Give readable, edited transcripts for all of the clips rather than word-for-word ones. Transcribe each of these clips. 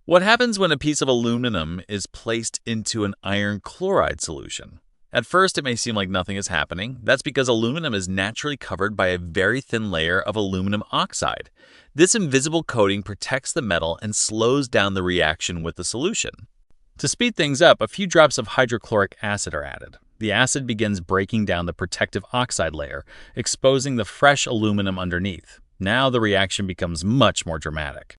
What happens when a piece of aluminum is placed into an iron chloride solution? At first, it may seem like nothing is happening. That's because aluminum is naturally covered by a very thin layer of aluminum oxide. This invisible coating protects the metal and slows down the reaction with the solution. To speed things up, a few drops of hydrochloric acid are added. The acid begins breaking down the protective oxide layer, exposing the fresh aluminum underneath. Now the reaction becomes much more dramatic.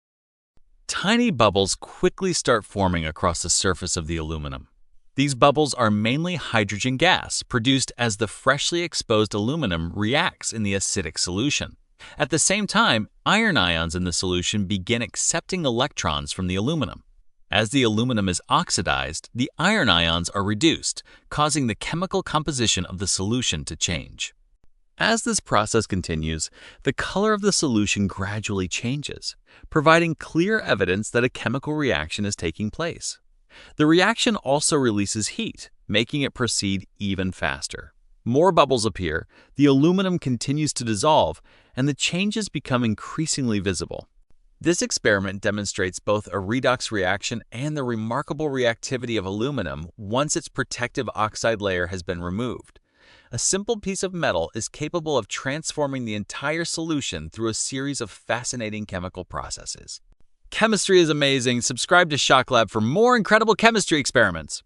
Tiny bubbles quickly start forming across the surface of the aluminum. These bubbles are mainly hydrogen gas produced as the freshly exposed aluminum reacts in the acidic solution. At the same time, iron ions in the solution begin accepting electrons from the aluminum. As the aluminum is oxidized, the iron ions are reduced, causing the chemical composition of the solution to change. As this process continues, the color of the solution gradually changes, providing clear evidence that a chemical reaction is taking place. The reaction also releases heat, making it proceed even faster. More bubbles appear, the aluminum continues to dissolve, and the changes become increasingly visible. This experiment demonstrates both a redox reaction and the remarkable reactivity of aluminum once its protective oxide layer has been removed. A simple piece of metal is capable of transforming the entire solution through a series of fascinating chemical processes. Chemistry is amazing. Subscribe to Shock Lab for more incredible chemistry experiments.